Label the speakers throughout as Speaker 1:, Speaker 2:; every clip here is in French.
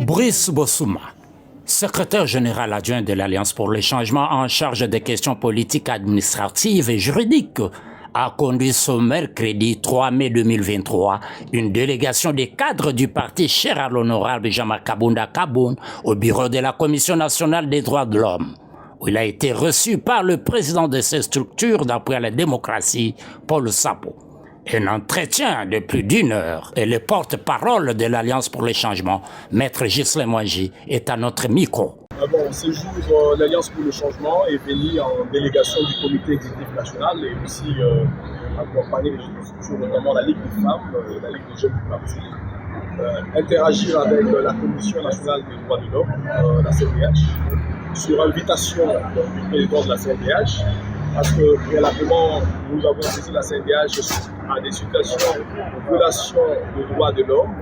Speaker 1: Brice Bossouma, secrétaire général adjoint de l'Alliance pour le changement en charge des questions politiques, administratives et juridiques, a conduit ce mercredi 3 mai 2023 une délégation des cadres du parti cher à l'honorable Jean-Marc Kabunda Kaboun au bureau de la Commission nationale des droits de l'homme, où il a été reçu par le président de ces structures d'appui à la démocratie, Paul Sapo. Un entretien de plus d'1 heure et le porte-parole de l'Alliance pour le changement, Maître Ghislain Mwangi, est à notre micro.
Speaker 2: Ce jour, l'Alliance pour le changement est venue en délégation du comité exécutif national et aussi accompagné des autres structures, notamment la Ligue des femmes, la Ligue des jeunes du parti, interagir avec la Commission nationale des droits de l'homme, la CNDH, sur invitation du président de la CNDH, parce que préalablement, nous avons saisi la CNDH à des situations de violation des droits de l'homme,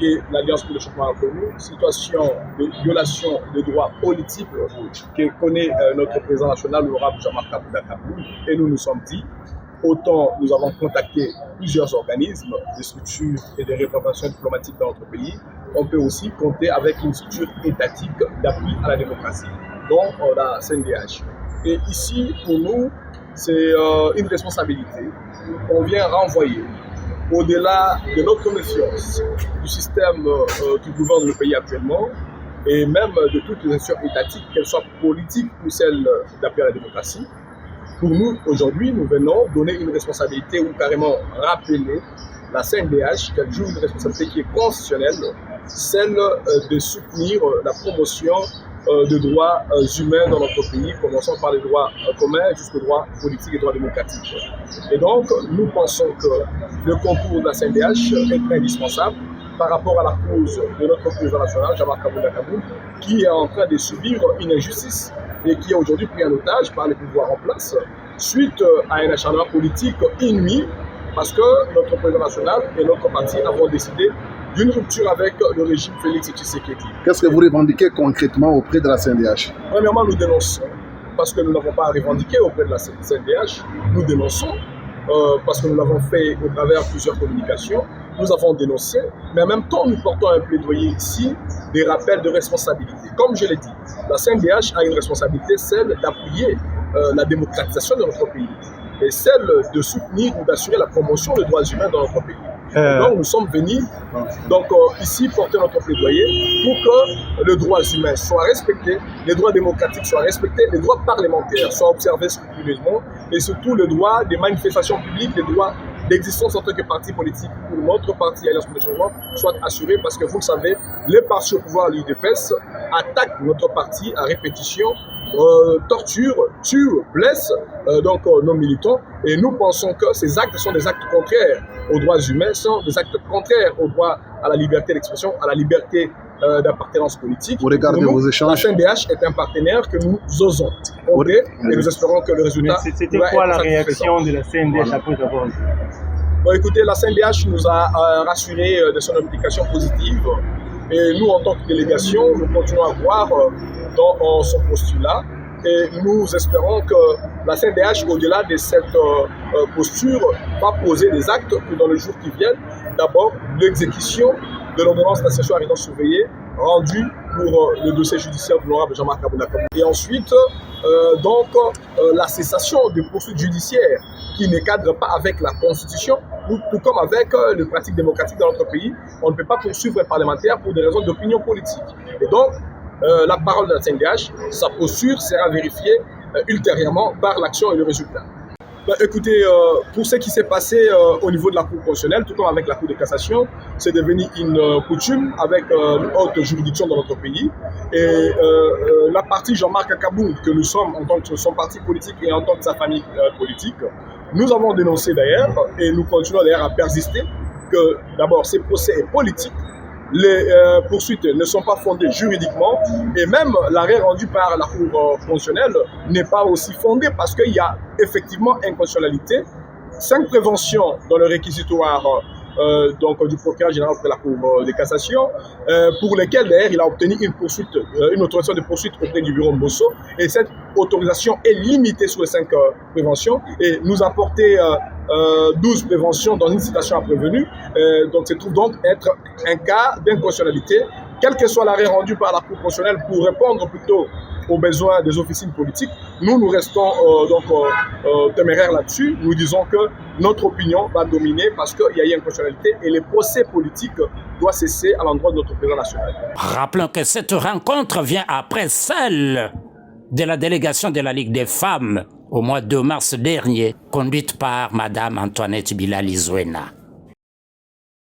Speaker 2: que l'Alliance pour le changement a connu, situation de violation des droits politiques que connaît notre président national, l'honorable Jean-Marc Kabunda Kaboun, et nous nous sommes dit, autant nous avons contacté plusieurs organismes, des structures et des représentations diplomatiques dans notre pays, on peut aussi compter avec une structure étatique d'appui à la démocratie, dont la CNDH. Et ici, pour nous, c'est une responsabilité qu'on vient renvoyer au-delà de notre méfiance du système qui gouverne le pays actuellement et même de toutes les institutions étatiques, qu'elles soient politiques ou celles d'appui à la démocratie. Pour nous, aujourd'hui, nous venons donner une responsabilité ou carrément rappeler la CNDH qu'elle joue une responsabilité qui est constitutionnelle, celle de soutenir la promotion de droits humains dans notre pays, commençant par les droits communs jusqu'aux droits politiques et droits démocratiques. Et donc, nous pensons que le concours de la CNDH est indispensable par rapport à la cause de notre président national, Jean-Marc Kabunda Kaboun, qui est en train de subir une injustice et qui est aujourd'hui pris en otage par les pouvoirs en place, suite à un acharnement politique inouï, parce que notre président national et notre parti avons décidé d'une rupture avec le régime Félix Tshisekedi.
Speaker 3: Qu'est-ce que vous revendiquez concrètement auprès de la CNDH?
Speaker 2: Premièrement, nous dénonçons, parce que nous n'avons pas à revendiquer auprès de la CNDH, nous dénonçons, parce que nous l'avons fait au travers de plusieurs communications, nous avons dénoncé, mais en même temps, nous portons un plaidoyer ici des rappels de responsabilité. Comme je l'ai dit, la CNDH a une responsabilité, celle d'appuyer la démocratisation de notre pays, et celle de soutenir ou d'assurer la promotion des droits humains dans notre pays. Donc nous sommes venus ici porter notre plaidoyer pour que les droits humains soient respectés, les droits démocratiques soient respectés, les droits parlementaires soient observés scrupuleusement et surtout le droit des manifestations publiques, les droits d'existence en tant que parti politique pour notre parti Alliance pour le changement soient assurés parce que vous le savez, les partis au pouvoir, l'UDPS, attaquent notre parti à répétition, torturent, tuent, blessent nos militants et nous pensons que ces actes sont des actes contraires aux droits humains, sont des actes contraires au droit à la liberté d'expression, à la liberté d'appartenance politique.
Speaker 3: Vous regardez vos échanges.
Speaker 2: La CNDH est un partenaire que nous osons compter et nous espérons que le résultat.
Speaker 4: C'était quoi la réaction de la CNDH après avoir vu?
Speaker 2: Bon, écoutez, la CNDH nous a rassuré de son implication positive et nous, en tant que délégation, nous continuons à voir dans son postulat et nous espérons que la CNDH, au-delà de cette posture, va poser des actes que dans les jours qui viennent, d'abord l'exécution de l'ordonnance d'arrestation à résidence surveillée rendue pour le dossier judiciaire de l'honorable Jean-Marc Kabunda Kaboun. Et ensuite, la cessation des poursuites judiciaires qui ne cadrent pas avec la Constitution, tout comme avec les pratiques démocratiques dans notre pays. On ne peut pas poursuivre un parlementaire pour des raisons d'opinion politique. Et donc, la parole de la CNDH, sa posture sera vérifiée ultérieurement par l'action et le résultat. Écoutez, pour ce qui s'est passé au niveau de la Cour constitutionnelle, tout comme avec la Cour de cassation, c'est devenu une coutume avec une haute juridiction dans notre pays. Et la partie Jean-Marc Kaboun, que nous sommes en tant que son parti politique et en tant que sa famille politique, nous avons dénoncé d'ailleurs, et nous continuons d'ailleurs à persister, que d'abord ces procès est politique. Les poursuites ne sont pas fondées juridiquement et même l'arrêt rendu par la Cour constitutionnelle n'est pas aussi fondé parce qu'il y a effectivement inconstitutionnalité. 5 préventions dans le réquisitoire donc du procureur général auprès de la Cour de cassation, pour lesquels d'ailleurs il a obtenu une autorisation de poursuite auprès du bureau Mbosso, et cette autorisation est limitée sur les 5 préventions et nous a porté 12 préventions dans une citation à prévenu, donc se trouve donc être un cas d'inconstitutionnalité, quel que soit l'arrêt rendu par la Cour constitutionnelle pour répondre plutôt aux besoins des officines politiques. Nous restons téméraires là-dessus. Nous disons que notre opinion va dominer parce qu'il y a eu inconstitutionnalité et les procès politiques doivent cesser à l'endroit de notre président national.
Speaker 1: Rappelons que cette rencontre vient après celle de la délégation de la Ligue des femmes au mois de mars dernier, conduite par Madame Antoinette Bilali Zouena.